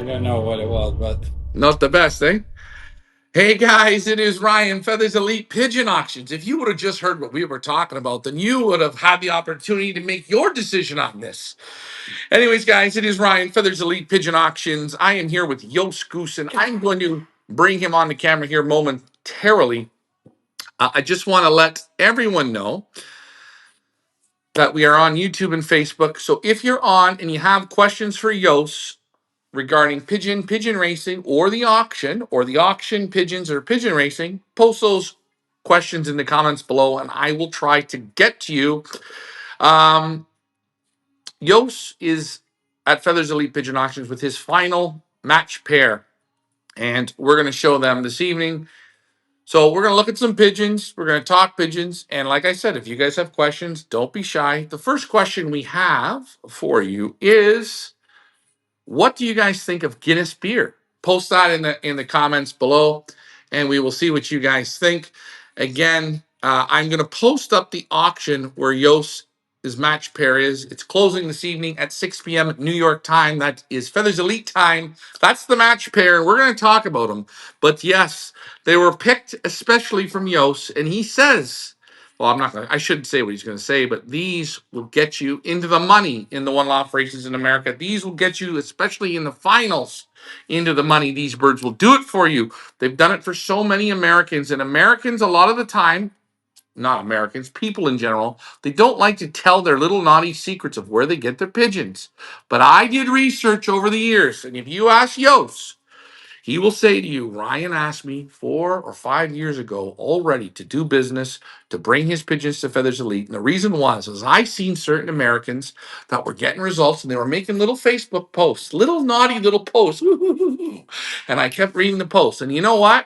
don't know what it was, but Not the best, eh? Hey guys, it is Ryan, Feathers Elite Pigeon Auctions. If you would have just heard what we were talking about, then you would have had the opportunity to make your decision on this. Anyways, guys, it is Ryan, Feathers Elite Pigeon Auctions. I am here with Jos Goessen. I'm going to bring him on the camera here momentarily. I just want to let everyone know that we are on YouTube and Facebook. So if you're on and you have questions for Jos regarding pigeon racing, or the auction pigeons or pigeon racing, post those questions in the comments below and I will try to get to you. Jos is at Feathers Elite Pigeon Auctions with his final match pair, and we're going to show them this evening. So we're going to look at some pigeons, we're going to talk pigeons, and like I said, if you guys have questions, don't be shy. The first question we have for you is, what do you guys think of Guinness beer? Post that in the comments below, and we will see what you guys think. Again, I'm going to post up the auction where Jos' match pair is. It's closing this evening at 6 p.m. New York time. That is Feathers Elite time. That's the match pair. We're going to talk about them. But yes, they were picked especially from Jos, and he says, well, I shouldn't say what he's going to say, but these will get you into the money in the one-off races in America. These will get you, especially in the finals, into the money. These birds will do it for you. They've done it for so many Americans, and Americans, a lot of the time, not Americans, people in general, they don't like to tell their little naughty secrets of where they get their pigeons. But I did research over the years, and if you ask Jos, he will say to you, Ryan asked me 4 or 5 years ago already to do business, to bring his pigeons to Feathers Elite. And the reason was I seen certain Americans that were getting results and they were making little Facebook posts, little naughty little posts. And I kept reading the posts. And you know what?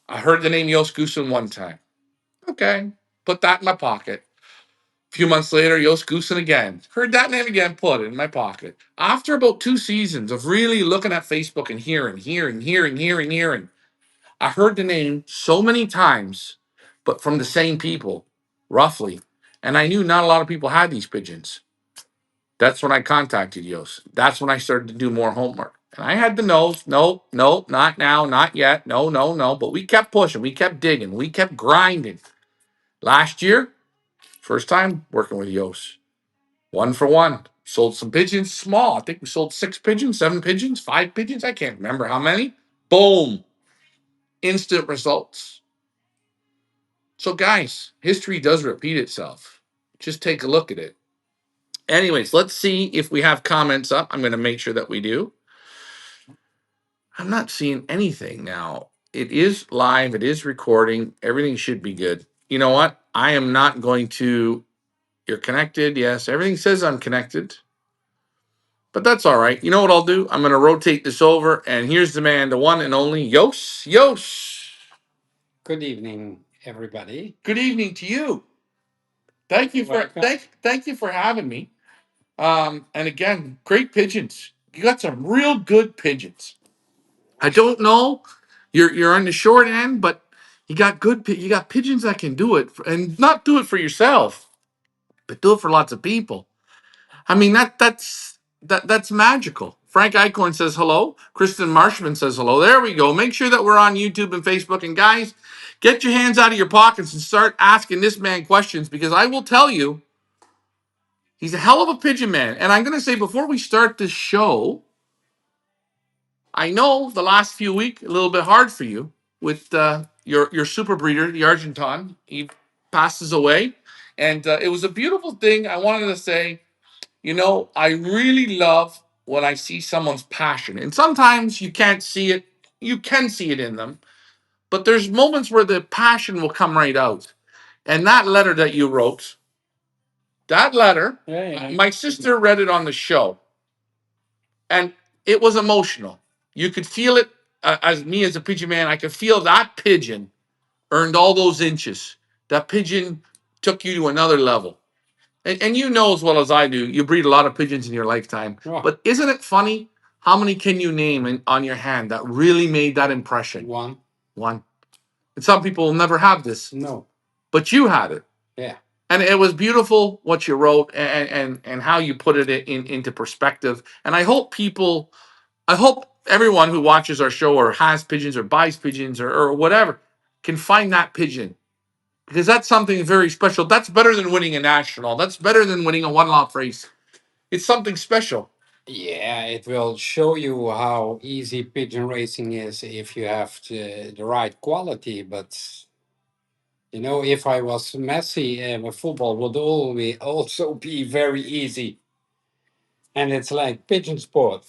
I heard the name Jos Goessen one time. Okay, put that in my pocket. A few months later, Jos Goessen again. Heard that name again, put it in my pocket. After about 2 seasons of really looking at Facebook and hearing, I heard the name so many times, but from the same people, roughly. And I knew not a lot of people had these pigeons. That's when I contacted Jos. That's when I started to do more homework. And I had the no's. No, no, not now, not yet. No, no, no. But we kept pushing. We kept digging. We kept grinding. Last year, first time working with Jos. 1 for 1. Sold some pigeons, small. I think we sold 6 pigeons, 7 pigeons, 5 pigeons. I can't remember how many. Boom. Instant results. So, guys, history does repeat itself. Just take a look at it. Anyways, let's see if we have comments up. I'm going to make sure that we do. I'm not seeing anything now. It is live. It is recording. Everything should be good. You know what? I am not going to. You're connected. Yes, everything says I'm connected. But that's all right. You know what I'll do? I'm going to rotate this over. And here's the man, the one and only Jos. Jos. good evening, everybody. Good evening to you. Thank you for thank you for having me. And again, great pigeons. You got some real good pigeons. I don't know, you're on the short end, but you got pigeons that can do it, and not do it for yourself, but do it for lots of people. I mean that's magical. Frank Eichhorn says hello. Kristen Marshman says hello. There we go. Make sure that we're on YouTube and Facebook. And guys, get your hands out of your pockets and start asking this man questions, because I will tell you, he's a hell of a pigeon man. And I'm going to say, before we start this show, I know the last few weeks a little bit hard for you with your super breeder, the Argenton. He passes away, and it was a beautiful thing. I wanted to say, I really love when I see someone's passion, and sometimes you can't see it. You can see it in them, but there's moments where the passion will come right out. And that letter that you wrote, that letter, my sister read it on the show, and it was emotional. You could feel it. As me as a pigeon man, I could feel that pigeon earned all those inches. That pigeon took you to another level. And you know as well as I do, you breed a lot of pigeons in your lifetime. Oh, But isn't it funny? How many can you name on your hand that really made that impression? one. One. And some people will never have this, No. but you had it. Yeah. And it was beautiful what you wrote, and how you put it into perspective. And I hope everyone who watches our show or has pigeons or buys pigeons or whatever can find that pigeon because that's something very special. That's better than winning a national. That's better than winning a one-off race. It's something special. Yeah, it will show you how easy pigeon racing is if you have the right quality. But if I was Messi, football would always also be very easy. And it's like pigeon sport,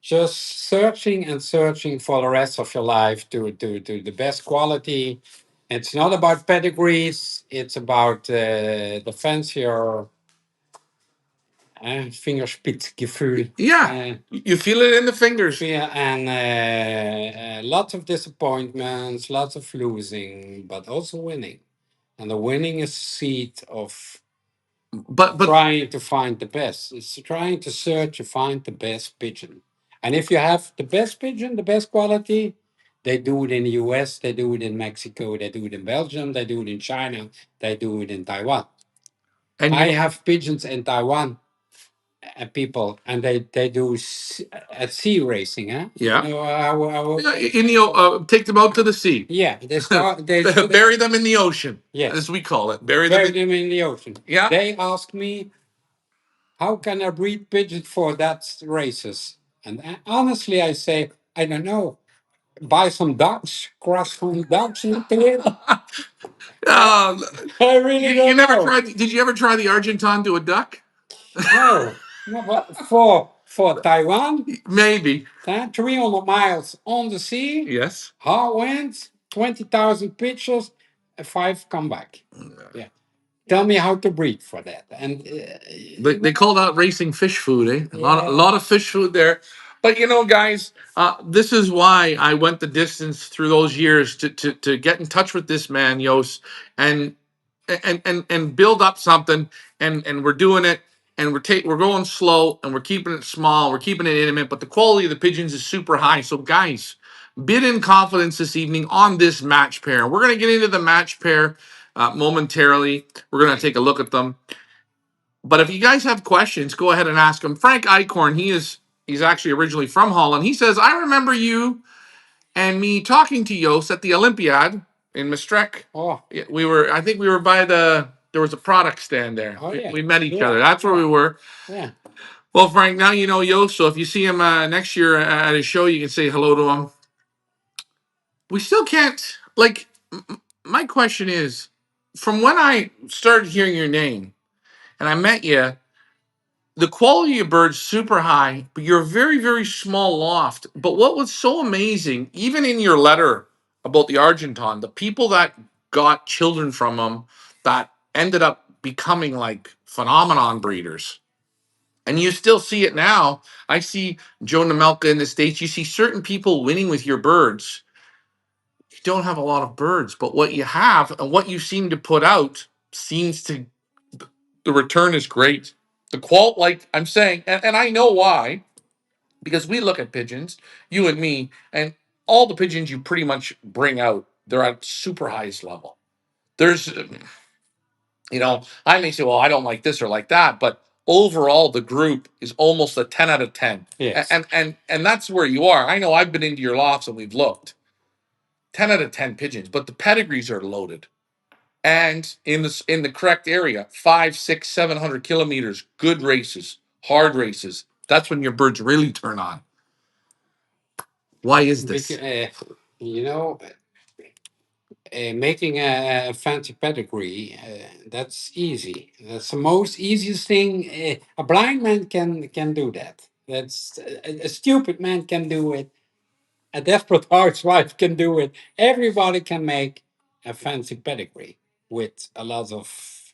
just searching and searching for the rest of your life to the best quality. It's not about pedigrees. It's about the fancier Fingerspitzengefühl. Yeah, you feel it in the fingers. Yeah, and lots of disappointments, lots of losing, but also winning. And the winning is seed of But trying to find the best. It's trying to search to find the best pigeon. And if you have the best pigeon, the best quality, they do it in the US, they do it in Mexico, they do it in Belgium, they do it in China, they do it in Taiwan. and I you have pigeons in Taiwan, people, and they do at sea racing, huh? yeah. How, Yeah, in the take them out to the sea. yeah, they start. They should Bury them in the ocean, as yes, we call it. Bury them bury in. them in the ocean. Yeah. They ask me, how can I breed pigeons for that races? And honestly, I say, I don't know. Buy some ducks, cross some ducks into it. I, Uh, I really you don't never know. tried? Did you ever try the Argentine to a duck? No, no, but for Taiwan, Maybe. 300 miles on the sea, Yes. hard winds, 20,000 pitches, five come back. Yeah. Tell me how to breed for that. And They call that racing fish food, eh? A yeah, lot of fish food there. But guys, this is why I went the distance through those years to get in touch with this man, Jos, and and build up something. And we're doing it, and we're going slow, and we're keeping it small, we're keeping it intimate. But the quality of the pigeons is super high. So, guys, bid in confidence this evening on this match pair. We're gonna get into the match pair momentarily. We're gonna take a look at them. But if you guys have questions, go ahead and ask him. Frank Eichhorn, he's actually originally from Holland. He says, I remember you and me talking to Jos at the Olympiad in Maastricht. oh, Yeah, I think we were by there was a product stand there. oh yeah, We met each yeah, other. That's where we were. yeah. Well, Frank, now you know Jos. So if you see him next year at a show, you can say hello to him. We still can't, like, my question is from when I started hearing your name and I met you, the quality of birds super high, but you're a very, very small loft. But what was so amazing, even in your letter about the Argentine, the people that got children from them that ended up becoming like phenomenon breeders. And you still see it now. I see Joe Namelka in the States. You see certain people winning with your birds. You don't have a lot of birds, but what you have and what you seem to put out seems to the return is great. The like I'm saying, and I know why, because we look at pigeons, you and me, and all the pigeons you pretty much bring out, they're at super highest level. There's, I may say, well, I don't like this or like that, but overall, the group is almost a 10 out of 10. Yes. And that's where you are. I know I've been into your lofts and we've looked 10 out of 10 pigeons, but the pedigrees are loaded and in the correct area 5, 6, 700 kilometers, good races, hard races. That's when your birds really turn on. Why is Because, this? you know, making a fancy pedigree, that's easy. That's the most easiest thing. A blind man can do that. That's a stupid man can do it. A desperate housewife can do it. Everybody can make a fancy pedigree with a lot of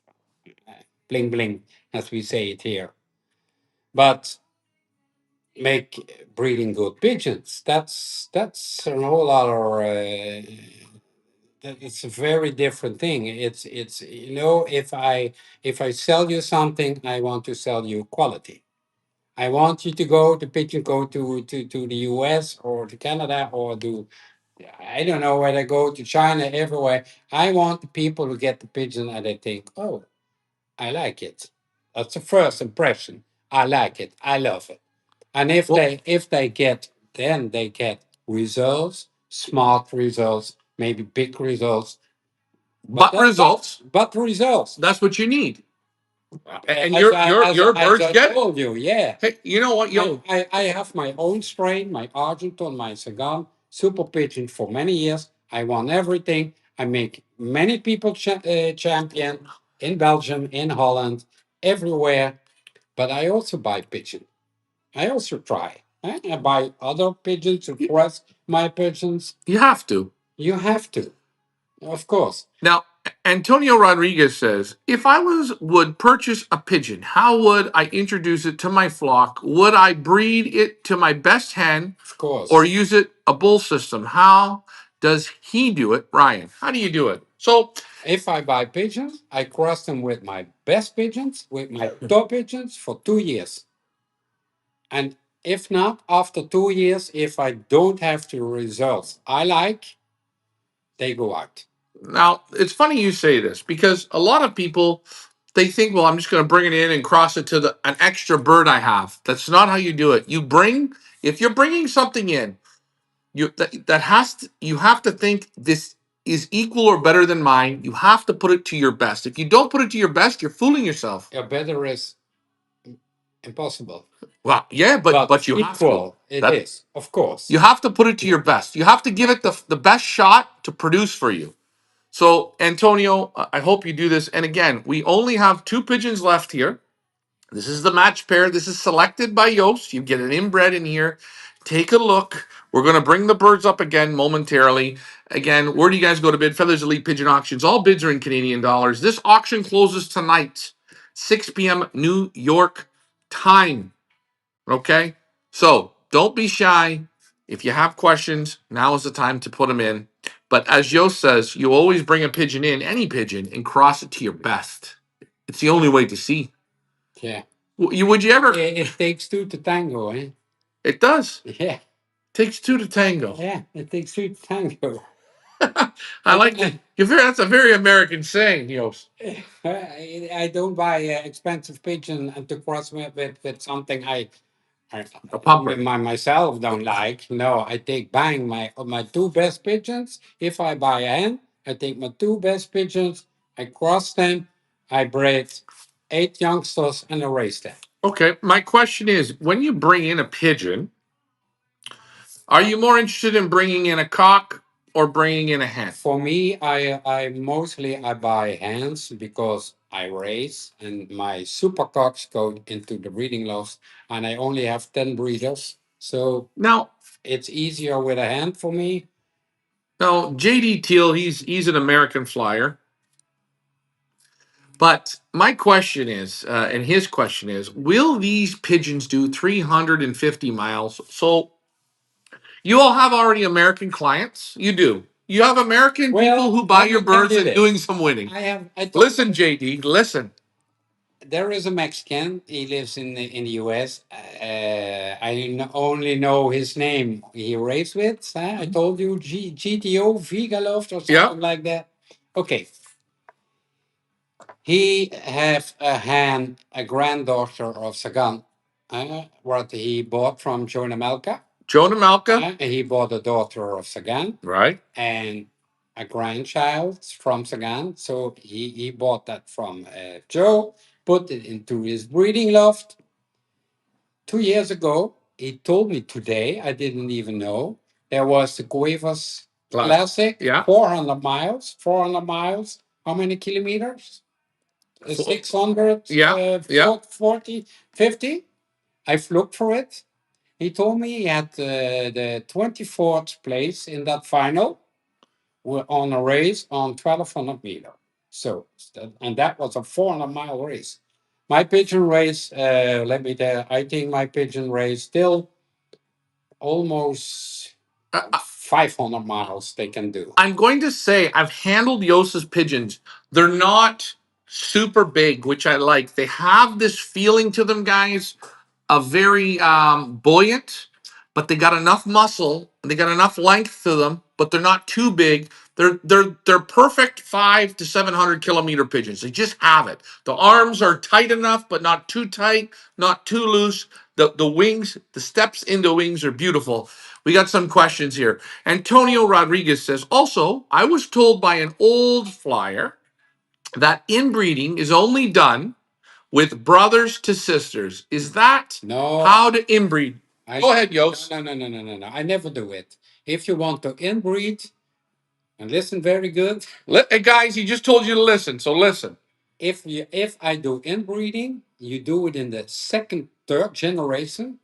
bling bling, as we say it here. But make breeding good pigeons. That's a whole other. It's a very different thing. It's if I sell you something, I want to sell you quality. I want you to go to pigeon go to the US or to Canada or to I don't know where they go to China everywhere. I want the people to get the pigeon and they think, oh, I like it. That's the first impression. I like it. I love it. And if Well, they get then they get results, smart results, maybe big results, But results. but results. That's what you need. And your As birds I get it. told you, yeah. Hey, you know what, yo? I have my own strain, my Argentine, my Sagan, Super Pigeon for many years. I won everything. I make many people champion in Belgium, in Holland, everywhere. But I also buy pigeon. I also try. I buy other pigeons to cross my pigeons. You have to. You have to, of course. Now, Antonio Rodriguez says, if I would purchase a pigeon, how would I introduce it to my flock? Would I breed it to my best hen Of course. or use it a bull system? How does he do it, Ryan? How do you do it? So, if I buy pigeons, I cross them with my best pigeons, with my top pigeons for 2 years. And if not, after 2 years, if I don't have the results I like, they go out. now it's funny you say this because a lot of people they think, well, I'm just going to bring it in and cross it to an extra bird I have. That's not how you do it. If you're bringing something in, you have to think this is equal or better than mine. You have to put it to your best. If you don't put it to your best, you're fooling yourself. A better is impossible. Well, yeah, but you have to. Equal, it is, of course. You have to put it to your best. You have to give it the best shot to produce for you. So, Antonio, I hope you do this. And again, we only have 2 pigeons left here. This is the match pair. This is selected by Jos. You get an inbred in here. Take a look. We're going to bring the birds up again momentarily. Again, where do you guys go to bid? Feathers Elite Pigeon Auctions. All bids are in Canadian dollars. This auction closes tonight, 6 p.m. New York time. Okay? So don't be shy. If you have questions, now is the time to put them in. But as Jos says, you always bring a pigeon in, any pigeon, and cross it to your best. It's the only way to see. Yeah. Would you ever? It takes two to tango, eh? It does. Yeah. Takes 2 to tango. Yeah, it takes two to tango. I like that. That's a very American saying, Jos. I don't buy expensive pigeon to cross with something I A pumper. myself don't like. No, I take buying my 2 best pigeons. If I buy a hen, I take my 2 best pigeons, I cross them, I breed 8 youngsters and I raise them. Okay, my question is, when you bring in a pigeon, are you more interested in bringing in a cock or bringing in a hen? For me, I mostly I buy hens because I raise and my super cocks go into the breeding loft and I only have 10 breeders. So Now, it's easier with a hen for me. now JD Teal, he's an American flyer. But my question is, and his question is, will these pigeons do 350 miles? So you all have already American clients. You do. You have American people who buy your birds and doing some winning. Listen, JD, listen. There is a Mexican. He lives in the U.S. Only know his name. He raised with. I told you GTO Vigaloft or something like that. Okay. He have a granddaughter of Sagan, what he bought from Jonah Malka. Jonah Malka. He bought a daughter of Sagan. Right. And a grandchild from Sagan. So he bought that from Joe, put it into his breeding loft. 2 years ago, he told me today, I didn't even know, there was the Cuevas Classic, 400 miles. 400 miles, how many kilometers? 600, 40, 50. I've looked for it. He told me he had the 24th place in that final on a race on 1200 meter. So, and that was a 400-mile race. My pigeon race, let me tell, I think my pigeon race still almost 500 miles they can do. I'm going to say I've handled Jos's pigeons. They're not super big, which I like. They have this feeling to them, guys, a very buoyant. but they got enough muscle and they got enough length to them, but they're not too big. They're perfect 5 to 700 kilometer pigeons. They just have it. The arms are tight enough, but not too tight, not too loose. The wings, the steps in the wings are beautiful. We got some questions here. Antonio Rodriguez says, also, I was told by an old flyer that inbreeding is only done with brothers to sisters. Is that No, how to inbreed? I Go ahead, Jos. no. I never do it. If you want to inbreed, and listen very good, Hey, guys, he just told you to listen, so listen. if I do inbreeding, you do it in the second, third generation,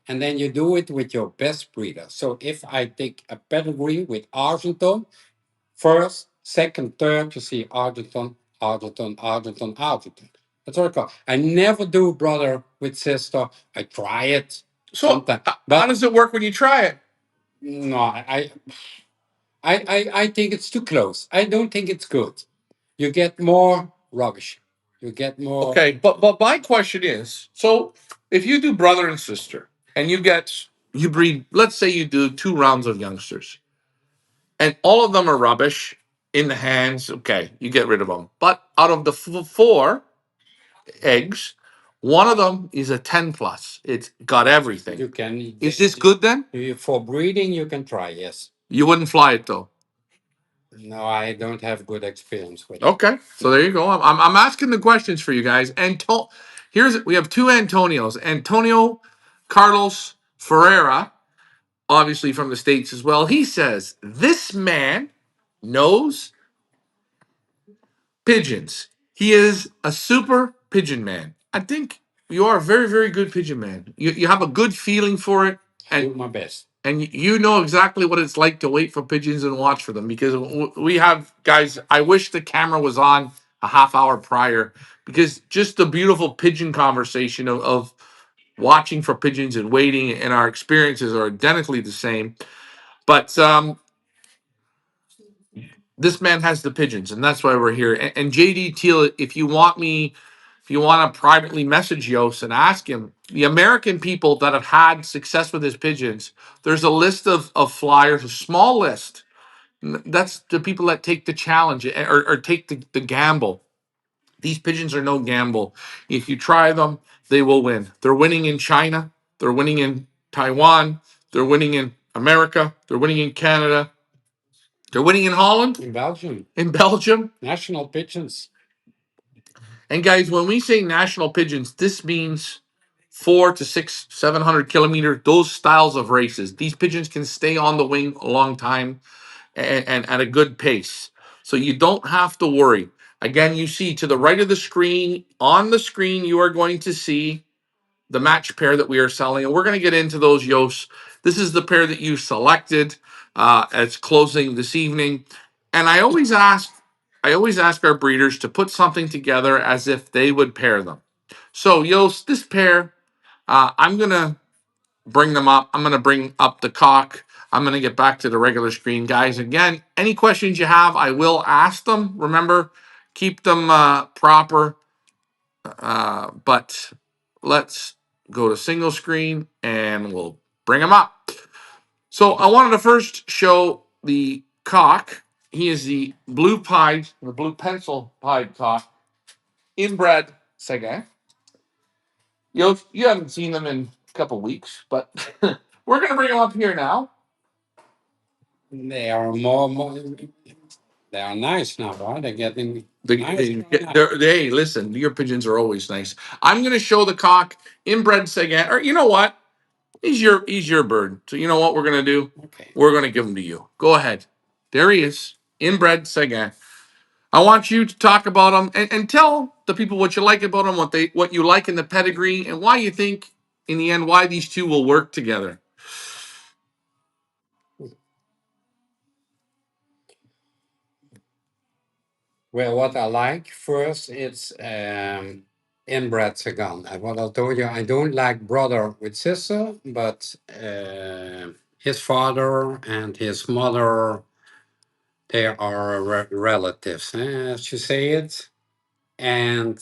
and then you do it with your best breeder. So if I take a pedigree with Argenton, first, second, third, you see Argenton, Argenton, Argenton, Argenton. That's what I call. I never do brother with sister. I try it So, sometimes, how but does it work when you try it? no, I think it's too close. I don't think it's good. You get more rubbish. You get more. Okay, but my question is, so if you do brother and sister, and you breed, let's say you do 2 rounds of youngsters, and all of them are rubbish in the hands. Okay, you get rid of them. But out of the 4 eggs, one of them is a 10 plus. It's got everything. You can Is this good then? for breeding. You can try. Yes. You wouldn't fly it though. No, I don't have good experience with it. Okay, so No. there you go. I'm asking the questions for you guys. Here's we have 2 Antonios. Antonio Carlos Ferreira, obviously from the States as well. He says this man knows pigeons. He is a super pigeon man. I think you are a very, very good pigeon man. You have a good feeling for it, I do and my best. you know exactly what it's like to wait for pigeons and watch for them, because we have guys. I wish the camera was on a half hour prior, because just the beautiful pigeon conversation of watching for pigeons and waiting, and our experiences are identically the same. But this man has the pigeons, and that's why we're here. And JD Teal, if you want to privately message Yost and ask him, the American people that have had success with his pigeons, there's a list of flyers, a small list. That's the people that take the challenge, or take the gamble. These pigeons are no gamble. If you try them, they will win. They're winning in China. They're winning in Taiwan. They're winning in America. They're winning in Canada. They're winning in Holland, In Belgium, in Belgium. national pigeons. And guys, when we say national pigeons, this means 4 to 6, 700 kilometer, those styles of races. These pigeons can stay on the wing a long time, and at a good pace. So you don't have to worry. Again, you see to the right of the screen, on the screen, you are going to see the match pair that we are selling. And we're going to get into those, Yost. This is the pair that you selected. It's closing this evening. And I always ask our breeders to put something together as if they would pair them. So, Yost, this pair, I'm going to bring them up. I'm going to bring up the cock. I'm going to get back to the regular screen, guys. Again, any questions you have, I will ask them. Remember, keep them proper. But let's go to single screen and we'll bring them up. So I wanted to first show the cock. He is the blue pencil pied cock, inbred Sega. You haven't seen them in a couple weeks, but we're going to bring them up here now. They are more. They are nice now, right? They're getting nice. Hey, listen, your pigeons are always nice. I'm going to show the cock inbred Sega. Or you know what? He's your bird. So you know what we're gonna do? Okay. We're gonna give him to you. Go ahead. There he is, inbred Sega. I want you to talk about him, and tell the people what you like about him, what you like in the pedigree, and why you think in the end why these two will work together. Well, what I like first, it's inbred second. What I told you, I don't like brother with sister, but his father and his mother, they are relatives, as you say it. And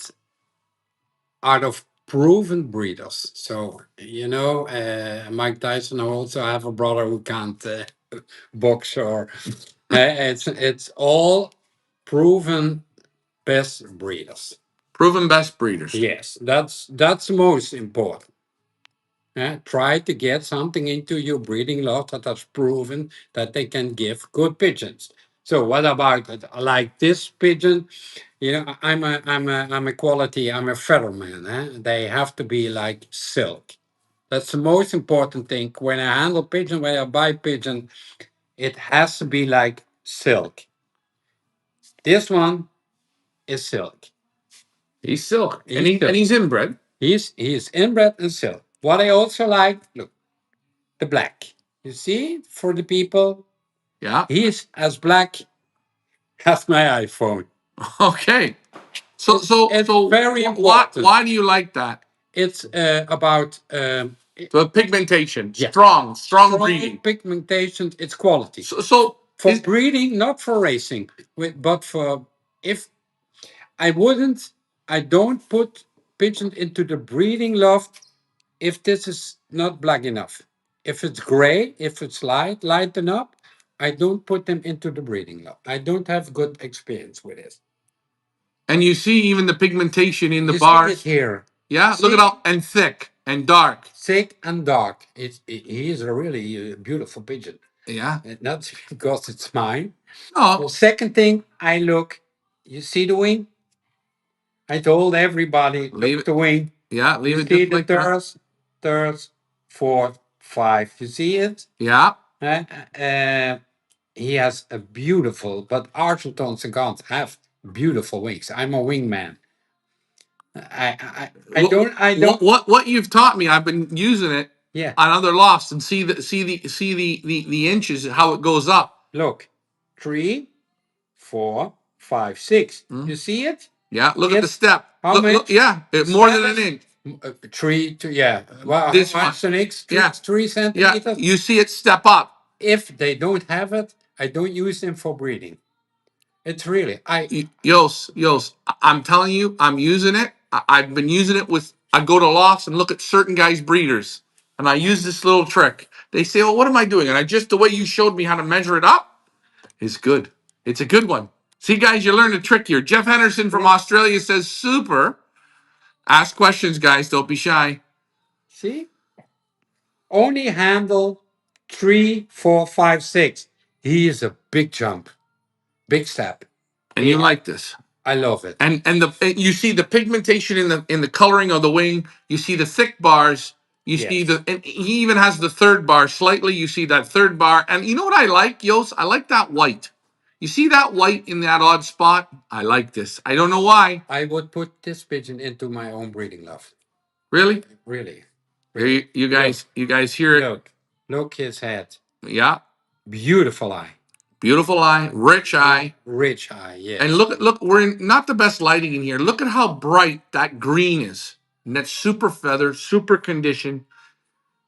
out of proven breeders. So Mike Tyson also have a brother who can't box or it's all proven best breeders. Proven best breeders. Yes, that's the most important. Try to get something into your breeding lot that has proven that they can give good pigeons. So what about it? Like this pigeon? I'm a quality. I'm a feather man. They have to be like silk. That's the most important thing. When I handle pigeon, when I buy pigeon, it has to be like silk. This one is silk. He's silk, and He's silk. he's inbred. He's inbred and silk. What I also like, look, the black. You see, for the people, Yeah. he's as black as my iPhone. Okay. It's very important. Why do you like that? It's about The pigmentation, yeah, strong breeding. pigmentation. It's quality So for is breeding, not for racing, but for if I wouldn't, I don't put pigeons into the breeding loft if this is not black enough. If it's gray, if it's lighten up, I don't put them into the breeding loft. I don't have good experience with it. and you see even the pigmentation in the You see it bars. here. Yeah, look at See, all and thick and dark. thick and dark. He is a really beautiful pigeon. Yeah. Not because it's mine. No, The second thing I look, you see the wing? I told everybody, leave look it. the wing. Yeah, You leave it see just the like that. third, fourth, five. You see it? Yeah. Uh, uh, he has a beautiful, but Argentine cigars have beautiful wings. I'm a wingman. What you've taught me, I've been using it Yeah. on other lofts and see the inches how it goes up. Look, 3, 4, 5, 6. Hmm? You see it? Yeah, look at the Yes. step. How Look, much? yeah, more than an inch. 3 to yeah. Well, This how one, much an X? yeah, 3 yeah. centimeters. You see it step up. If they don't have it, I don't use them for breeding. It's really Yos, I'm telling you, I'm using it. I've been using it with. I go to lofts and look at certain guys' breeders, and I use this little trick. They say, "Well, what am I doing?" And I just the way you showed me how to measure it up is good. It's a good one. See, guys, you learned a trick here. Jeff Henderson from Australia says, "Super." Ask questions, guys. Don't be shy. see. Only handle 3, 4, 5, 6. He is a big jump, big step. And you like this. I love it. And you see the pigmentation in the coloring of the wing. You see the thick bars. You see Yes. and he even has the third bar slightly. You see that third bar, and you know what I like, Yos? I like that white. You see that white in that odd spot? I like this. I don't know why. I would put this pigeon into my own breeding loft. Really? Really. Here Really. you guys hear it? Look his head. Yeah. Beautiful eye. Beautiful eye, rich eye. Rich eye, And yes. look, we're in not the best lighting in here. Look at how bright that green is. And that's super feather, super condition.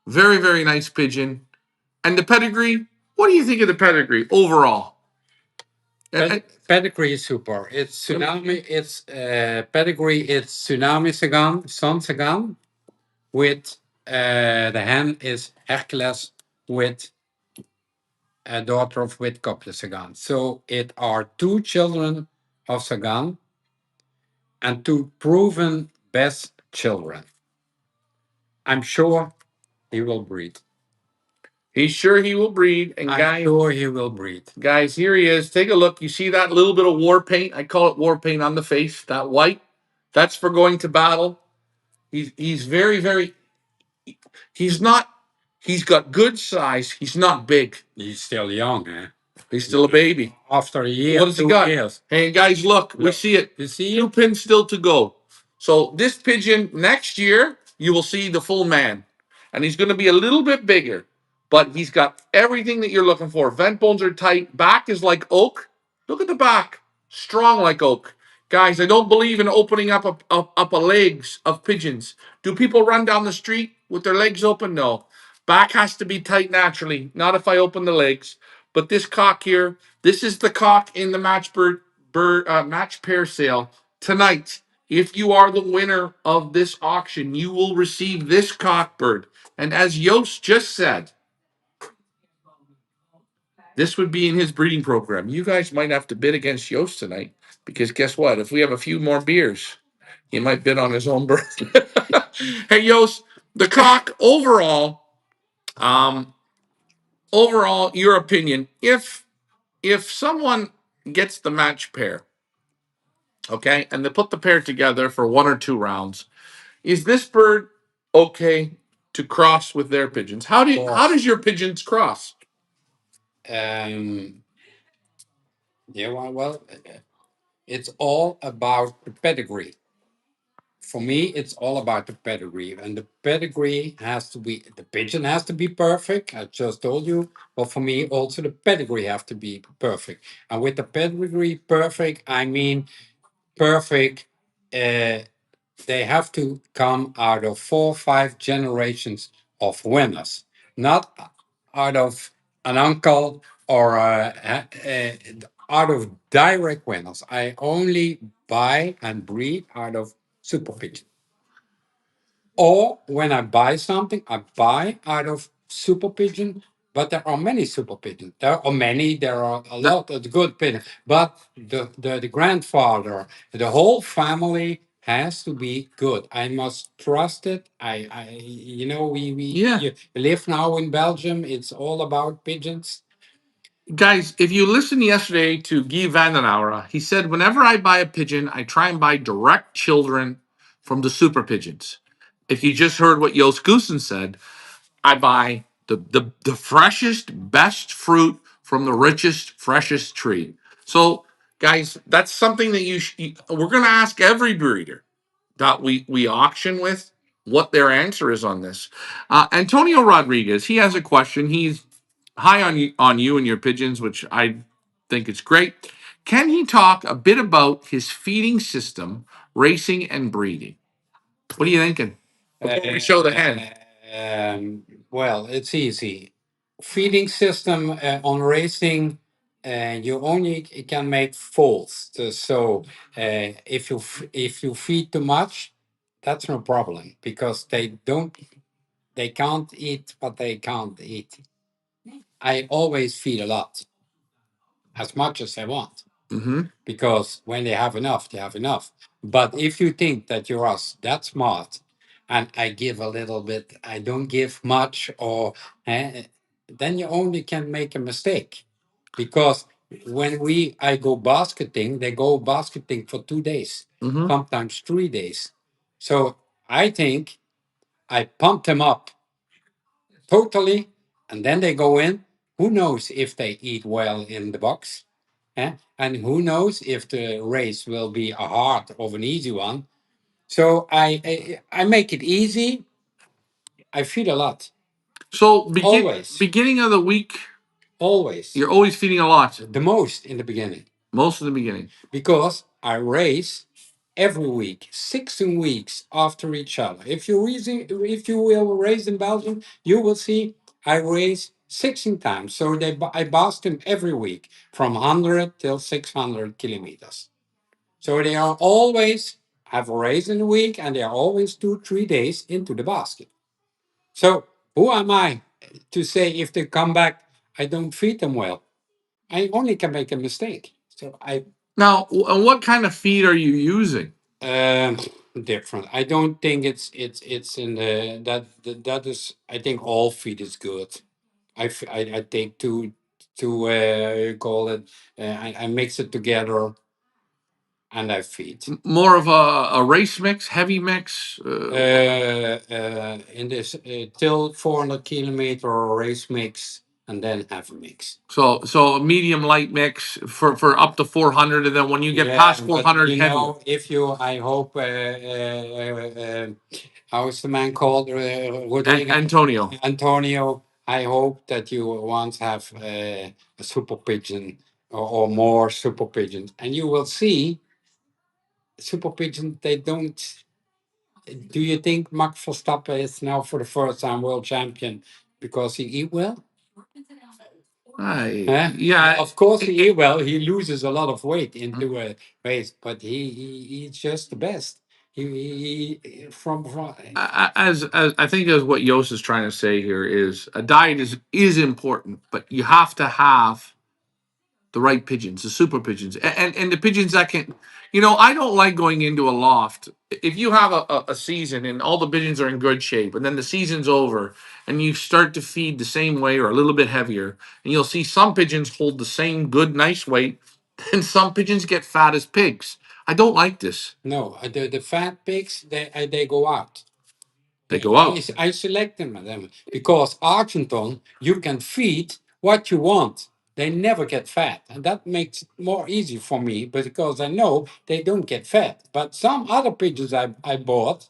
Very, very nice pigeon. And the pedigree, what do you think of the pedigree overall? Pedigree is super. It's tsunami. It's pedigree. It's tsunami sagan, sun sagan, with the hen is Hercules with a daughter of Whitcopter Sagan. So it are two children of Sagan and two proven best children. I'm sure he will breed. He's sure he will breed. And I'm sure he will breed. guys, here he is. Take a look. You see that little bit of war paint? I call it war paint on the face. That white. That's for going to battle. He's very, very. He's not. He's got good size. He's not big. He's still young, eh? He's still a baby. After a year, What does he got? years. Hey guys, look, we see it. You see Two it? pins still to go. So this pigeon next year, you will see the full man, and he's going to be a little bit bigger, but he's got everything that you're looking for. Vent bones are tight. Back is like oak. Look at the back, strong like oak. Guys, I don't believe in opening up a legs of pigeons. Do people run down the street with their legs open? No. Back has to be tight naturally. Not if I open the legs. But this cock here, this is the cock in the match pair sale tonight. If you are the winner of this auction, you will receive this cockbird. And as Yost just said, this would be in his breeding program. You guys might have to bid against Yost tonight because guess what? If we have a few more beers, he might bid on his own bird. Hey, Yost, the cock um, overall, your opinion. If someone gets the match pair, okay, and they put the pair together for 1 or 2 rounds, is this bird okay to cross with their pigeons? How Course. does your pigeons cross? Um, yeah, well, it's all about the pedigree. For me, it's all about the pedigree, and the pedigree has to be the pigeon has to be perfect. I just told you, but for me, also the pedigree have to be perfect. And with the pedigree perfect, I mean perfect. Uh, they have to come out of 4 or 5 generations of winners, not out of an uncle or out of direct winners. I only buy and breed out of super pigeons. Or when I buy something, I buy out of super pigeon, but there are many super pigeons. There are a That, lot of good pigeons. But the grandfather, the whole family has to be good. I must trust it. yeah. You live now in Belgium. It's all about pigeons. Guys, if you listened yesterday to Guy Vandenauer, he said, whenever I buy a pigeon, I try and buy direct children from the super pigeons. If you just heard what Jos Goessen said, I buy the freshest, best fruit from the richest, freshest tree. So, guys, that's something that we're going to ask every breeder that we auction with what their answer is on this. Antonio Rodriguez, he has a question. He's high on you and your pigeons, which I think is great. Can he talk a bit about his feeding system, racing, and breeding? What are you thinking? Before we show the hen. Well, it's easy. Feeding system on racing, you only can make faults. So if you feed too much, that's no problem because they can't eat what they can't eat. I always feed a lot, as much as I want, Mm-hmm. because when they have enough, they have enough. But if you think that you're us that smart, and I give a little bit, I don't give much, or then you only can make a mistake, because when I go basketing, they go basketing for 2 days, Mm-hmm. sometimes 3 days. So I think I pump them up totally, and then they go in. Who knows if they eat well in the box? And who knows if the race will be a hard or an easy one. So I make it easy. I feed a lot. So Always. beginning of the week, Always. you're always feeding a lot. The most in the beginning. Most of the beginning. Because I race every week, 16 weeks after each other. If you will race in Belgium, you will see I race 16 times. So I bask them every week from 100 till 600 kilometers. So they are always have a race in a week, and they are always 2 3 days into the basket. So who am I to say if they come back, I don't feed them well? I only can make a mistake. So I Now, and what kind of feed are you using? um different. I don't think it's in that is. I think all feed is good. I take two you call it. I mix it together and I feed. More of a race mix, heavy mix. In this till 400 kilometer race mix, and then have a mix. So a medium light mix for up to 400, and then when you get Yeah, past but 400, heavier. if you, I hope, how is the man called? Rodrigo Antonio. Antonio. I hope that you once have a super pigeon, or more super pigeons, and you will see super pigeons. They don't. Do you think Max Verstappen is now for the first time world champion because he eat well? Yeah. Of course he eat well. He loses a lot of weight into a race, but he eats just the best. From As I think as what Yos is trying to say here is a diet is important, but you have to have the right pigeons, the super pigeons, and the pigeons that can. I don't like going into a loft. If you have a season and all the pigeons are in good shape, and then the season's over, and you start to feed the same way or a little bit heavier, and you'll see some pigeons hold the same good, nice weight, and some pigeons get fat as pigs. I don't like this. No, the fat pigs they go out. They go out. I select them because Argenton you can feed what you want. They never get fat, and that makes it more easy for me because I know they don't get fat. But some other pigeons I bought,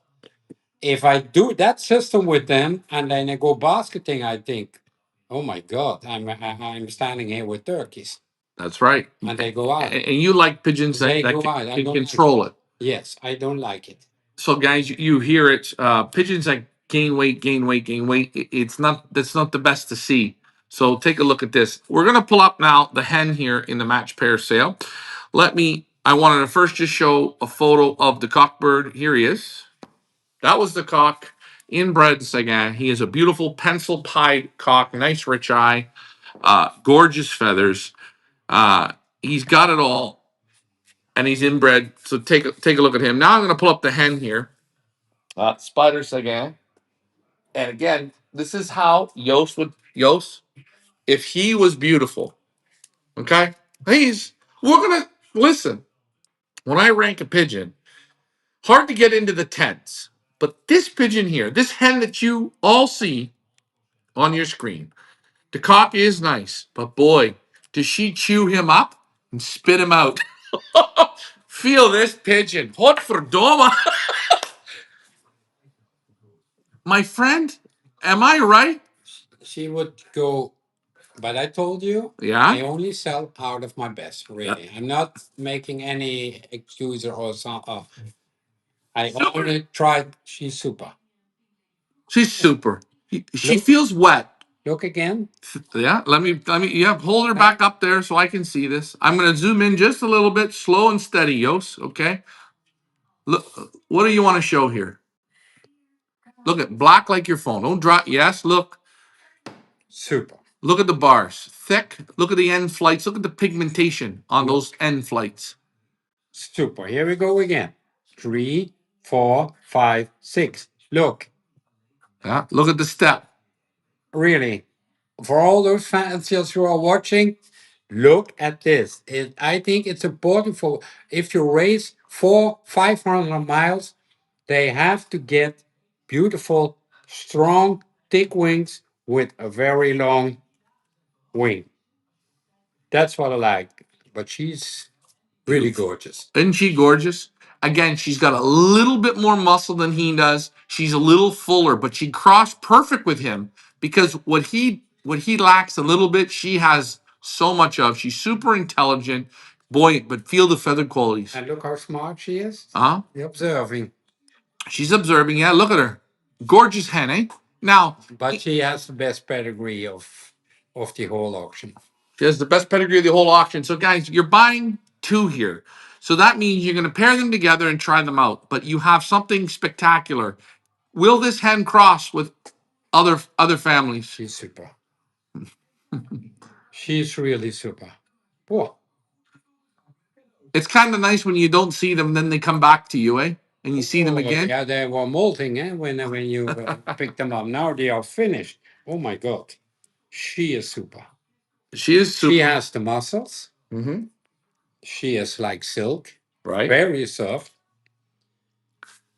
if I do that system with them and then I go basketing, I think, oh my God, I'm standing here with turkeys, That's right. and they go out. And you like pigeons They that go out. I can don't like it. control it. Yes, I don't like it. So guys, you hear it. Pigeons that gain weight, gain weight, gain weight. It's not that's not the best to see. So take a look at this. We're gonna pull up now the hen here in the match pair sale. I wanted to first just show a photo of the cockbird. Here he is. That was the cock inbred Sagan. He is a beautiful pencil pied cock, nice rich eye, gorgeous feathers. He's got it all, and he's inbred. So take a look at him. Now I'm going to pull up the hen here. Spiders again. And again, this is how Yos, if he was beautiful, okay? We're gonna listen. When I rank a pigeon, hard to get into the tens. But this pigeon here, this hen that you all see on your screen, the cock is nice, but boy, does she chew him up and spit him out. Feel this pigeon. Hot for Doma. My friend, am I right? She would go, but I told you, Yeah. I only sell out of my best, really. I'm not making any excuse or some. I only tried. She's super. She's super. She Look, feels wet. look again. Yeah, yeah, hold her back up there so I can see this. I'm going to zoom in just a little bit, slow and steady, Yos. Okay. Look, what do you want to show here? Look at black like your phone. Don't drop. Yes, look. Super. Look at the bars. Thick. Look at the end flights. Look at the pigmentation on those end flights. Super. Here we go again. 3, 4, 5, 6. Look, Yeah, look at the step. really, for all those fanciers who are watching, look at this. I think it's important for if you race 500 miles, they have to get beautiful, strong, thick wings with a very long wing. That's what I like. But she's really Beautiful. gorgeous. Isn't she gorgeous? Again, she's got a little bit more muscle than he does. She's a little fuller, but she crossed perfect with him because what he lacks a little bit, she has so much of. She's super intelligent, boy, but feel the feather qualities. And look how smart she is. Uh-huh. You're observing. She's observing. Yeah, look at her. Gorgeous hen, eh? Now, But she has the best pedigree of the whole auction. she has the best pedigree of the whole auction. So, guys, you're buying two here. So that means you're going to pair them together and try them out. But you have something spectacular. Will this hen cross with other families? She's super. She's really super. Whoa. It's kind of nice when you don't see them, then they come back to you, eh? And you see them Oh, again. yeah, they were molting when you picked them up. Now they are finished. Oh my God. She is super. She is She super. has the muscles. Mm-hmm. She is like silk, Right. very soft.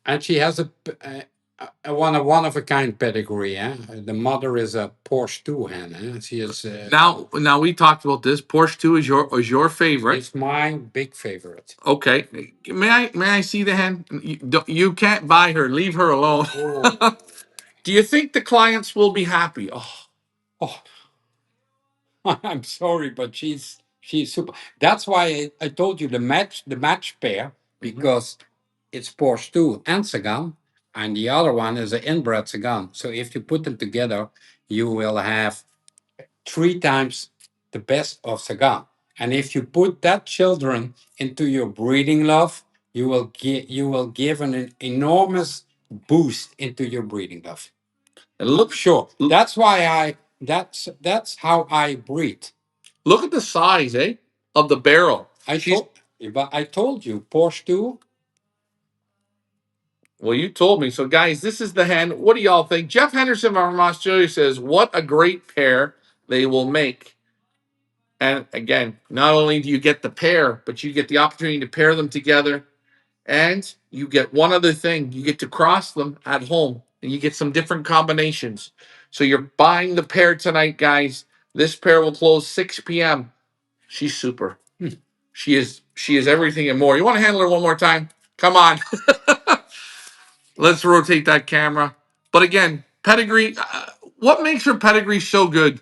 And she has a one of a kind pedigree. The mother is a Porsche 2 hen. She is. Now we talked about this. Porsche 2 is your favorite. It's my big favorite. Okay. May I see the hen? You can't buy her. Leave her alone. Oh, Do you think the clients will be happy? Oh, oh, I'm sorry, but she's super. That's why I told you the match pair because it's Porsche 2 and Sagan, and the other one is an inbred Sagan. So if you put them together, you will have 3 times the best of Sagan. And if you put that children into your breeding love, you will give an enormous boost into your breeding love. And look, Sure. That's how I breed. look at the size, of the barrel. I told but I told you, Porsche 2. Well, you told me. So, guys, this is the hen. What do y'all think? Jeff Henderson from Australia says, "What a great pair they will make." And again, not only do you get the pair, but you get the opportunity to pair them together. And you get one other thing, you get to cross them at home and you get some different combinations. So you're buying the pair tonight, guys. This pair will close 6 p.m. She's super. She is everything and more. You want to handle her one more time? Come on. Let's rotate that camera. But again, pedigree, what makes her pedigree so good?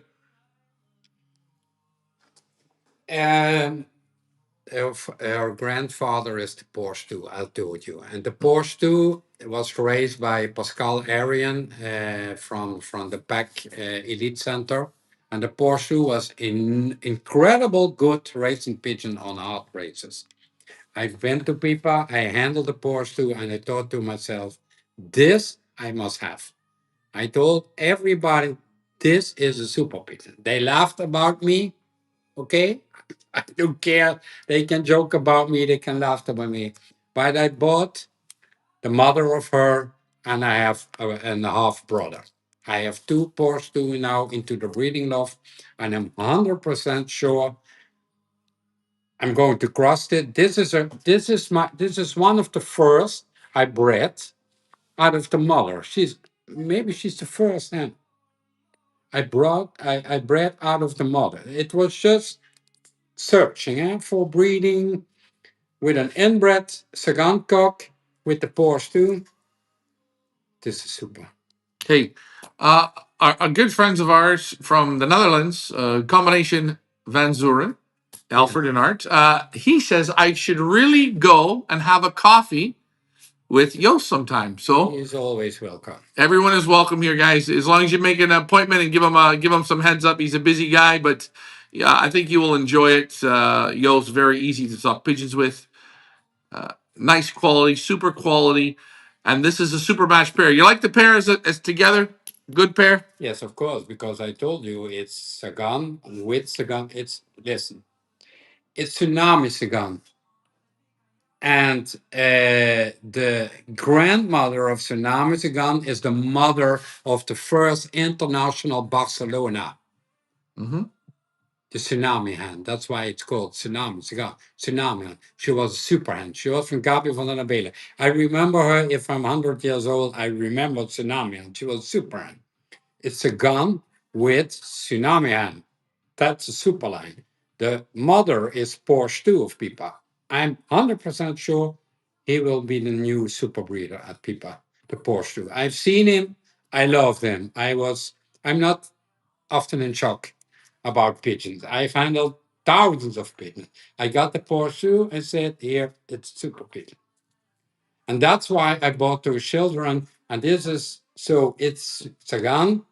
Um, our grandfather is the Porsche 2, I told you. And the Porsche 2 was raised by Pascal Arian from the PAC Elite Center. And the Porsche 2 was incredible good racing pigeon on hard races. I've been to Pipa, I handled the Porsche 2, and I thought to myself, this I must have. I told everybody, this is a super pigeon. They laughed about me, okay? I don't care. They can joke about me, they can laugh about me. But I bought the mother of her, and I have and a half brother. I have two Porsche 2 now into the breeding loft, and I'm 100% sure I'm going to cross it. This is one of the first I bred out of the mother. She's the first, and I bred out of the mother. It was just searching for breeding with an inbred Sagan cock with the pores too. This is super. Hey, uh, our good friends of ours from the Netherlands, combination Van Zuren, Alfred and Art, he says I should really go and have a coffee with Jos sometime. So He's always welcome. everyone is welcome here, guys. As long as you make an appointment and give him some heads up. He's a busy guy, but yeah, I think you will enjoy it. Yo's very easy to talk pigeons with. Nice quality, super quality, and this is a super match pair. You like the pair as together? Good pair. Yes, of course, because I told you it's Sagan with Sagan. It's Tsunami Sagan. And the grandmother of Tsunami Sagan is the mother of the first international Barcelona, Mm-hmm. the Tsunami Hen. That's why it's called Tsunami Sagan. Tsunami Hen. She was a super hen. She was from Gabi van den Abelen. I remember her. If I'm 100 years old, I remember Tsunami Hen. She was a super hen. It's a gun with Tsunami Hen. That's a super line. The mother is Porsche 2 of Pipa. I'm 100% sure he will be the new super breeder at Pipa, the Porsche 2. I've seen him. I love him. I'm not often in shock about pigeons. I've handled thousands of pigeons. I got the Porsche 2 and said, here, it's super pigeon. And that's why I bought those children. And this is, so it's Sagan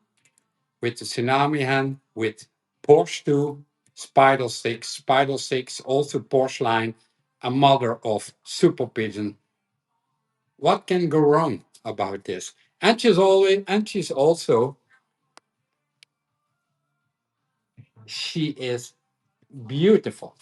with the Tsunami Hen, with Porsche 2, Spider 6, also Porsche line, a mother of Super Pigeon. What can go wrong about this? And she's also, she is beautiful.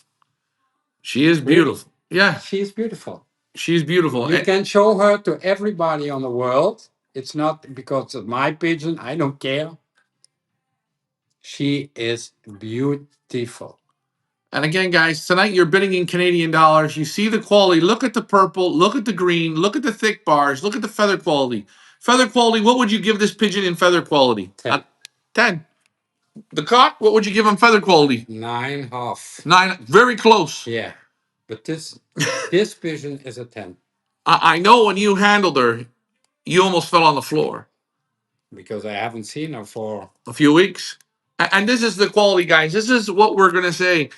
She is Really, beautiful. Yeah, she's beautiful. she's beautiful. You can show her to everybody on the world. It's not because of my pigeon, I don't care. She is beautiful. And again, guys, tonight you're bidding in Canadian dollars. You see the quality. Look at the purple. Look at the green. Look at the thick bars. Look at the feather quality. Feather quality. What would you give this pigeon in feather quality? 10. 10. The cock. What would you give him feather quality? 9.5. 9. Very close. Yeah, but this pigeon is a 10 I know when you handled her, you almost fell on the floor. because I haven't seen her for A few weeks. And this is the quality, guys. This is what we're gonna say.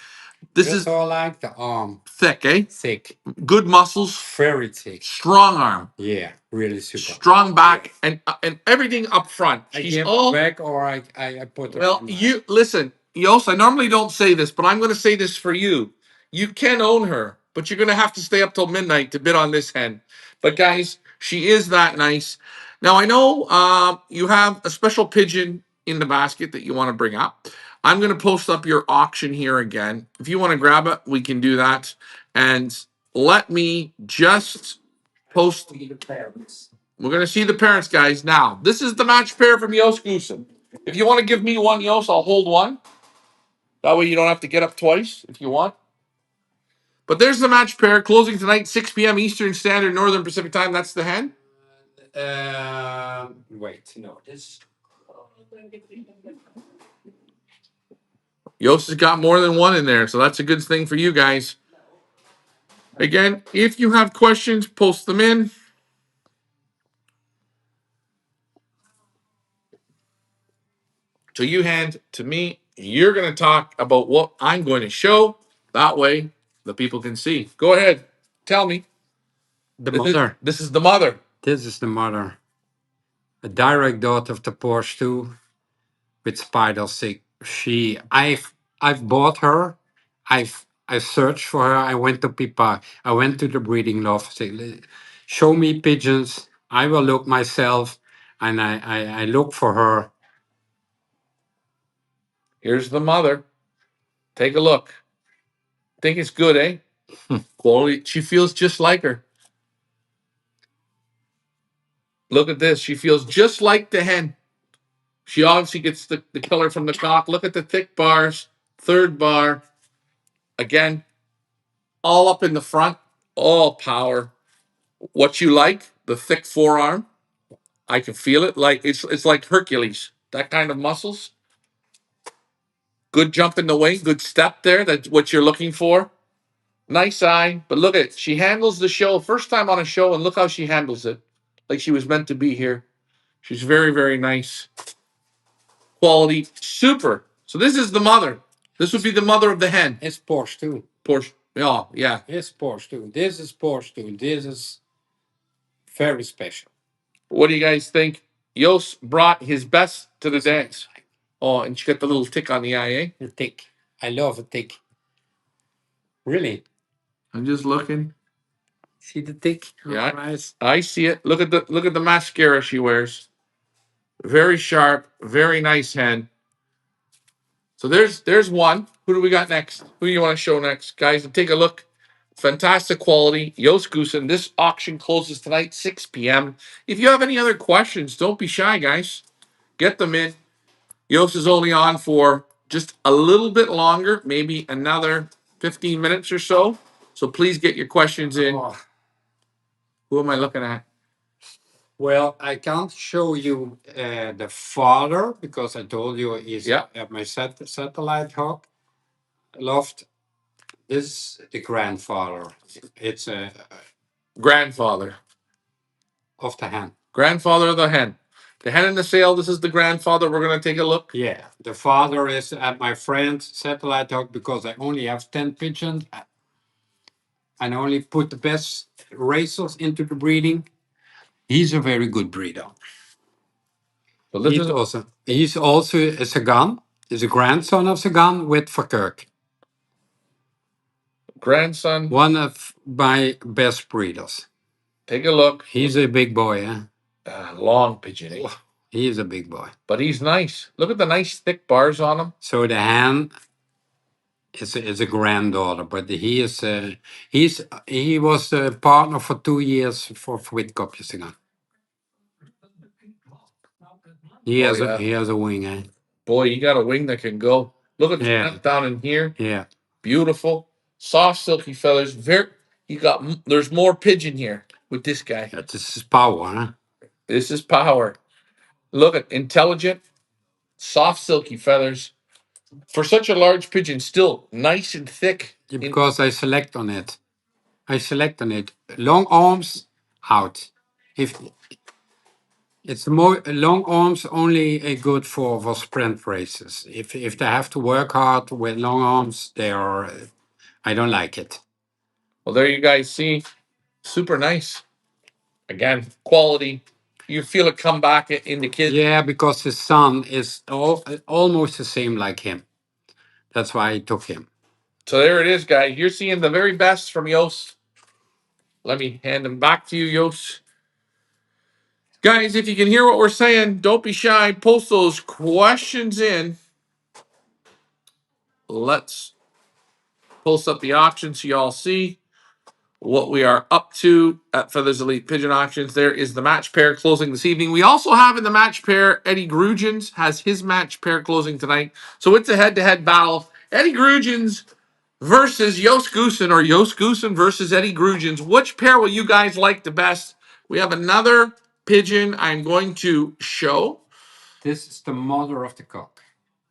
This just is all like the arm, thick, eh? thick, Good muscles, very thick. strong arm, Yeah, really super. strong back, and everything up front. I She's give all back or I put her. well. In my, You listen, Jos. I normally don't say this, but I'm going to say this for you. You can own her. but you're gonna have to stay up till midnight to bid on this hen. But guys, she is that nice. Now I know you have a special pigeon in the basket that you want to bring up. I'm gonna post up your auction here again. If you want to grab it, we can do that. And let me just post. We're gonna see the parents, guys. Now, this is the match pair from Jos Goessen. If you want to give me one, Jos, I'll hold one. That way you don't have to get up twice if you want. But there's the match pair closing tonight, 6 p.m. Eastern Standard, Northern Pacific Time. That's the hen. Wait, no, this. Yost has got more than one in there, so that's a good thing for you guys. Again, if you have questions, post them in. So you hand to me. You're going to talk about what I'm going to show. That way, the people can see. Go ahead. Tell me. The This is, mother. this is the mother. This is the mother. A direct daughter of the Porsche 2 with spider sick. I've bought her. I searched for her. I went to Pipa. I went to the breeding loft. Say, show me pigeons. I will look myself. And I look for her. Here's the mother. Take a look. Think it's good, eh? Quality. She feels just like her. Look at this. She feels just like the hen. She obviously gets the color from the cock. Look at the thick bars. Third bar. Again, all up in the front. All power. What you like, the thick forearm. I can feel it. Like it's like Hercules. That kind of muscles. Good jump in the wing. Good step there. That's what you're looking for. Nice eye. But look at it. She handles the show. First time on a show, and look how she handles it. Like she was meant to be here. She's very, very nice. Quality. Super. So this is the mother. This would be the mother of the hen. It's Porsche 2. Porsche. Oh, yeah. It's Porsche 2. This is Porsche 2. This is very special. What do you guys think? Jos brought his best to the dance. Oh, and she got the little tick on the eye, eh? The tick. I love a tick. Really. I'm just looking. See the tick on Yeah, her eyes? I see it. Look at the mascara she wears. Very sharp, very nice hen. So there's one. Who do we got next? Who do you want to show next, guys? Take a look. Fantastic quality. Jos Goessen. This auction closes tonight, 6 p.m. If you have any other questions, don't be shy, guys. Get them in. Jos is only on for just a little bit longer, maybe another 15 minutes or so. So please get your questions in. Oh, Who am I looking at? well, I can't show you the father because I told you he's Yeah. at my satellite hawk loft. This is the grandfather. It's Grandfather. of the hen. Grandfather of the hen. The hen in the sale. This is the grandfather. We're going to take a look. Yeah, the father is at my friend's satellite hawk because I only have 10 pigeons. And I only put the best racers into the breeding. He's a very good breeder. So this is He's also a Sagan. He's a grandson of Sagan with Verkerk. grandson. One of my best breeders. Take a look. He's a big boy, eh? Long pigeon. Eh? He is a big boy. But he's nice. Look at the nice thick bars on him. So the hen is a granddaughter, but he was a partner for 2 years for Whitkop Sagan. He has a wing, eh? Boy, you got a wing that can go. Look at the front down in here. Yeah. Beautiful. Soft, silky feathers. There's more pigeon here with this guy. This is power, huh? This is power. Look at intelligent, soft, silky feathers. For such a large pigeon, still nice and thick. Because I select on it. Long arms out. If it's more long arms, only good for sprint races. If they have to work hard with long arms, they are. I don't like it. Well, there you guys see. Super nice. Again, quality. You feel it come back in the kid. Yeah, because his son is almost the same like him. That's why I took him. So there it is, guys. You're seeing the very best from Jos. Let me hand them back to you, Jos. Guys, if you can hear what we're saying, don't be shy. Post those questions in. Let's post up the auction so y'all see what we are up to at Feathers Elite Pigeon Auctions. There is the match pair closing this evening. We also have in the match pair, Eddie Grugens has his match pair closing tonight. So it's a head-to-head battle. Eddie Grugens versus Jos Goessen, or Jos Goessen versus Eddie Grugens. Which pair will you guys like the best? We have another pigeon I'm going to show. This is the mother of the cock.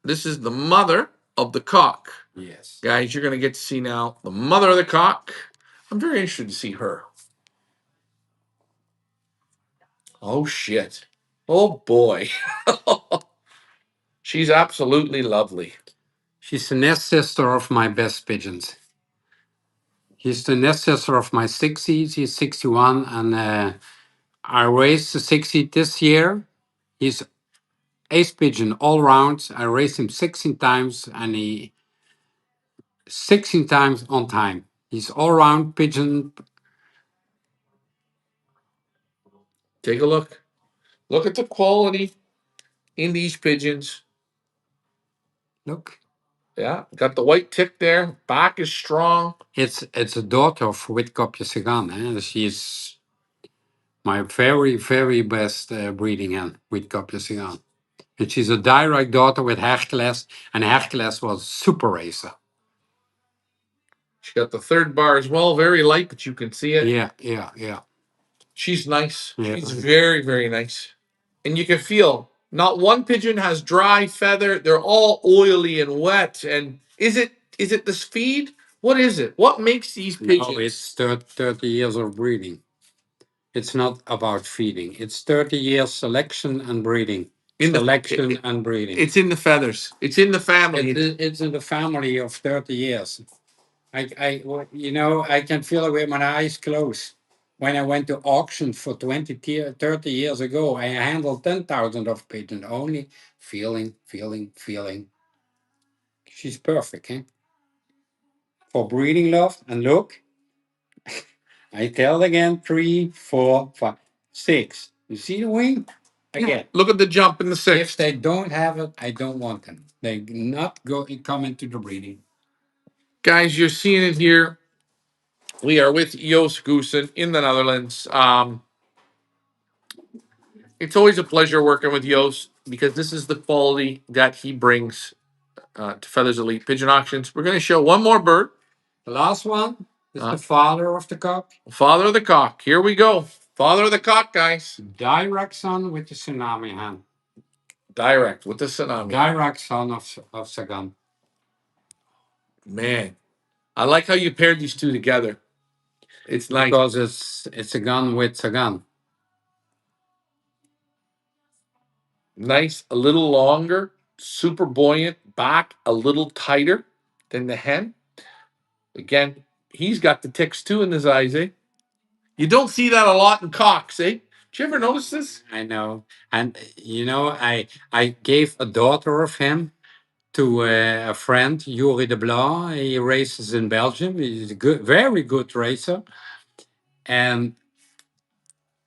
This is the mother of the cock. Yes. Guys, you're going to get to see now the mother of the cock. I'm very interested to see her. Oh, shit. Oh, boy. She's absolutely lovely. She's the nest sister of my best pigeons. He's the nest sister of my 60s. He's 61, and I raised the 60 this year. He's ace pigeon all round. I raised him 16 times, and he 16 times on time. He's all round pigeon. Take a look. Look at the quality in these pigeons. Look, Yeah, got the white tick there. Back is strong. it's a daughter of Witkopje Sagan. She's my very, very best breeding hen, Witkopje Sagan. And she's a direct daughter with Hercules, and Hercules was super racer. She got the third bar as well. Very light, but you can see it. Yeah, yeah, yeah. She's nice. Yeah. She's very, very nice. And you can feel not one pigeon has dry feather. They're all oily and wet. And is it the speed? What is it? What makes these pigeons? No, it's 30 years of breeding. It's not about feeding. It's 30 years selection and breeding. In the Selection and breeding. It's in the feathers. It's in the family. It's in the family of 30 years. I can feel it with my eyes closed. When I went to auction for 30 years ago, I handled 10,000 of pigeons, only feeling, feeling, feeling. She's perfect, eh? For breeding love. And look, I tell again, 3, 4, 5, 6. You see the wing? Again. Look at the jump in the If sixth. they don't have it, I don't want them. They not come into the breeding. Guys, you're seeing it here. We are with Jos Goessen in the Netherlands. It's always a pleasure working with Jos because this is the quality that he brings to Feathers Elite Pigeon Auctions. We're going to show one more bird. The last one is the father of the cock. Father of the cock. Here we go. Father of the cock, guys. Direct son with the tsunami hen. Direct with the tsunami. Direct son of Sagan. Man, I like how you paired these two together. It's nice. Because it's a gun with Sagan. Nice, a little longer, super buoyant, back a little tighter than the hen. Again, he's got the ticks too in his eyes, eh? You don't see that a lot in cocks, eh? Did you ever notice this? I know. And, I gave a daughter of him to a friend, Yuri de Blanc. He races in Belgium. He's a good, very good racer. And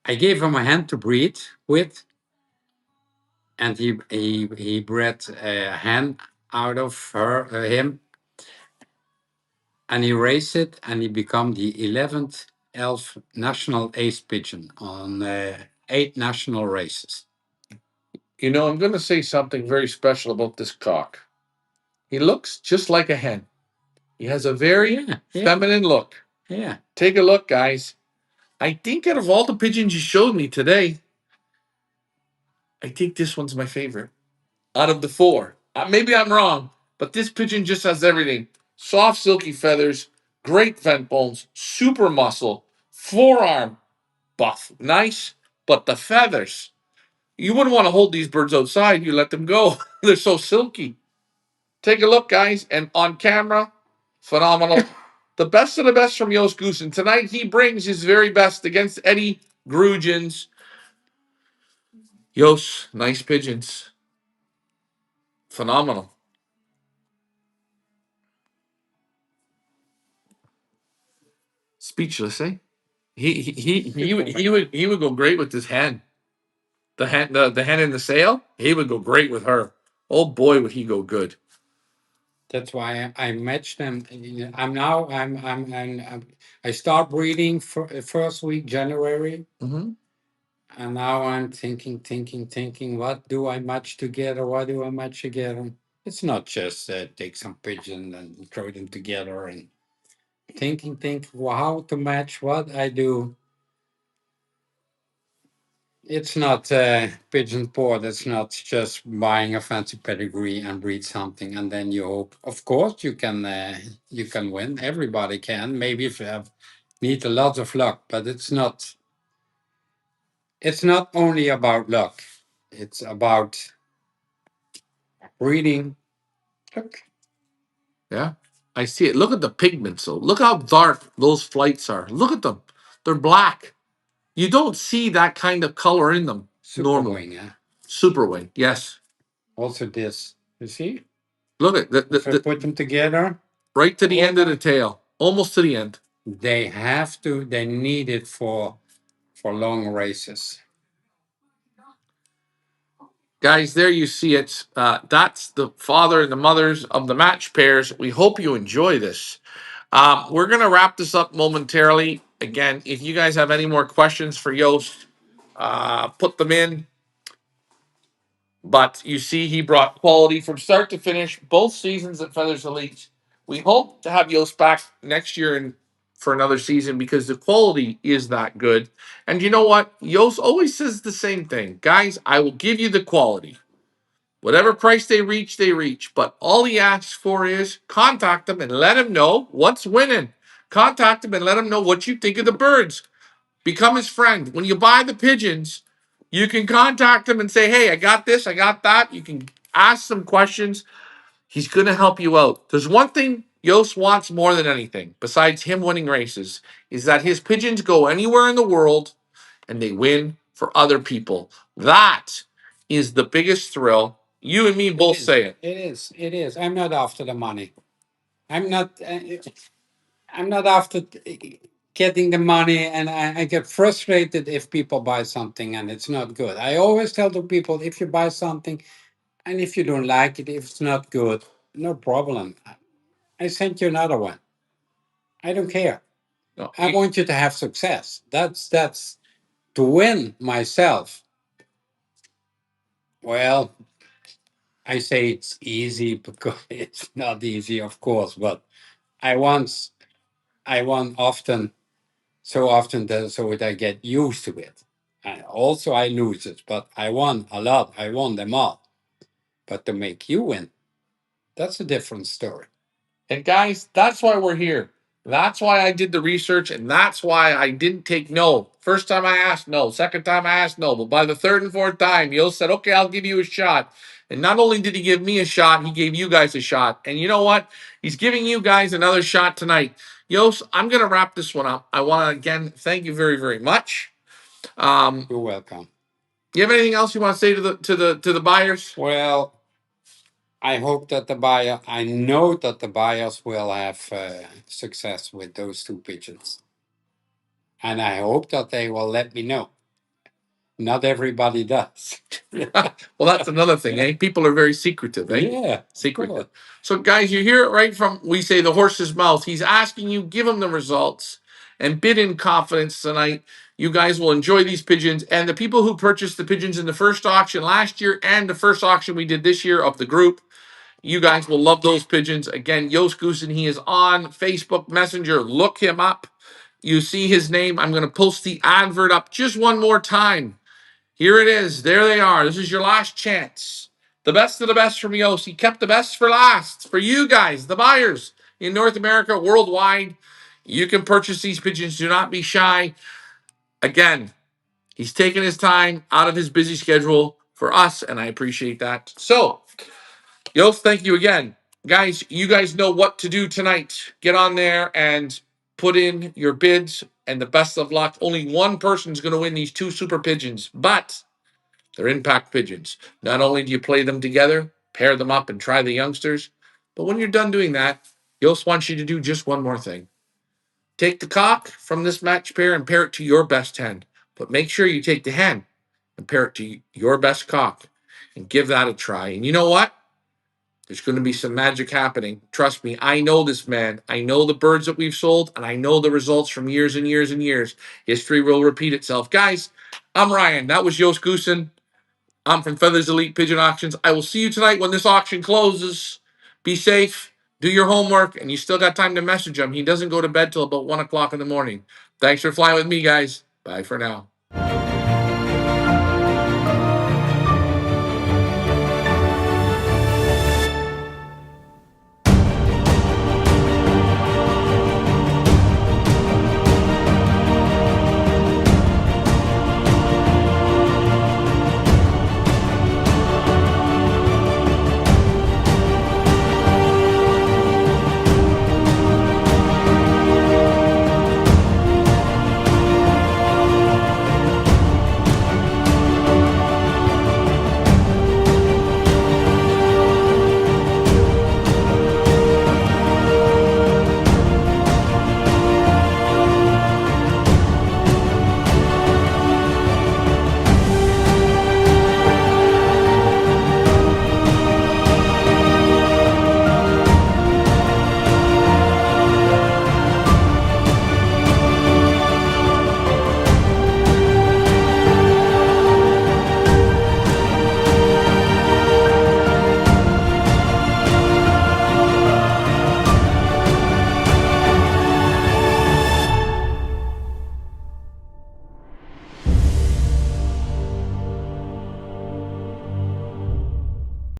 I gave him a hen to breed with. And he bred a hen out of him, and he raced it, and he became the 11th elf national ace pigeon on 8 national races. You know, I'm going to say something very special about this cock. He looks just like a hen. He has a very feminine look. Yeah. Take a look, guys. I think out of all the pigeons you showed me today, I think this one's my favorite. Out of the 4. Maybe I'm wrong, but this pigeon just has everything. Soft, silky feathers, great vent bones, super muscle, forearm buff, nice, but the feathers. You wouldn't want to hold these birds outside. You let them go. They're so silky. Take a look, guys, and on camera, phenomenal. The best of the best from Jos Goessen. Tonight, he brings his very best against Eddie Grugens. Jos, nice pigeons. Phenomenal. Speechless, eh? He would go great with this hen. The hen in the sale. He would go great with her. Oh boy, would he go good. That's why I match them. I'm now I start breeding for first week January, Hmm. and now I'm thinking. What do I match together? What do I match together? It's not just take some pigeon and throw them together and think well, how to match what I do. It's not pigeon port. It's not just buying a fancy pedigree and breed something, and then you hope. Of course, you can win. Everybody can. Maybe if you have need a lot of luck, but it's not. It's not only about luck. It's about breeding. Look, Yeah, I see it. Look at the pigments. So look how dark those flights are. Look at them. They're black. You don't see that kind of color in them super normally. wing. Super wing. Yes. Also, this. You see, Look at if I put them together, right to the end of the almost tail, almost to the end. they have to. They need it for long races. Guys, there you see it. That's the father and the mothers of the match pairs. We hope you enjoy this. We're going to wrap this up momentarily. Again, if you guys have any more questions for Yost, put them in. But you see, he brought quality from start to finish, both seasons at Feathers Elite. We hope to have Yost back next year and for another season because the quality is that good. And you know what? Yost always says the same thing. Guys, I will give you the quality. Whatever price they reach, they reach. But all he asks for is contact them and let him know what's winning. Contact him and let him know what you think of the birds. Become his friend. When you buy the pigeons, you can contact him and say, hey, I got this, I got that. You can ask some questions. He's going to help you out. There's one thing Yost wants more than anything, besides him winning races, is that his pigeons go anywhere in the world and they win for other people. That is the biggest thrill. You and me both say it. It is. It is. I'm not after the money. I'm not. I'm not after getting the money, and I get frustrated if people buy something and it's not good. I always tell the people if you buy something and if you don't like it, if it's not good, no problem. I sent you another one. I don't care. No, I want you to have success. That's to win myself. Well, I say it's easy because it's not easy, of course, but I once I won often, so often that so that I get used to it. And also I lose it, but I won a lot. I won them all. But to make you win, that's a different story. And guys, that's why we're here. That's why I did the research, and that's why I didn't take no. First time I asked no. Second time I asked no. But by the third and fourth time, Yo said, okay, I'll give you a shot. And not only did he give me a shot, he gave you guys a shot. And you know what? He's giving you guys another shot tonight. Yos, I'm going to wrap this one up. I want to again thank you very, very much. You're welcome. You have anything else you want to say to the buyers? Well, I hope that I know that the buyers will have success with those two pigeons. And I hope that they will let me know. Not everybody does. Well, that's another thing, eh? People are very secretive, eh? Yeah, of Secretive. course. So, guys, you hear it right from, we say, the horse's mouth. He's asking you, give him the results and bid in confidence tonight. You guys will enjoy these pigeons. And the people who purchased the pigeons in the first auction last year and the first auction we did this year of the group, you guys will love those pigeons. Again, Jos Goessen, he is on Facebook Messenger. Look him up. You see his name. I'm going to post the advert up just one more time. Here it is. There they are. This is your last chance. The best of the best from Yost. He kept the best for last. For you guys, the buyers in North America, worldwide, you can purchase these pigeons. Do not be shy. Again, he's taking his time out of his busy schedule for us, and I appreciate that. So, Yost, thank you again. Guys, you guys know what to do tonight. Get on there and put in your bids, and the best of luck. Only one person's going to win these two super pigeons, but they're impact pigeons. Not only do you play them together, pair them up, and try the youngsters, but when you're done doing that, Yost wants you to do just one more thing. Take the cock from this match pair and pair it to your best hen. But make sure you take the hen and pair it to your best cock and give that a try. And you know what? There's going to be some magic happening. Trust me, I know this man. I know the birds that we've sold, and I know the results from years and years and years. History will repeat itself. Guys, I'm Ryan. That was Jos Goessen. I'm from Feathers Elite Pigeon Auctions. I will see you tonight when this auction closes. Be safe. Do your homework, and you still got time to message him. He doesn't go to bed till about 1 o'clock in the morning. Thanks for flying with me, guys. Bye for now.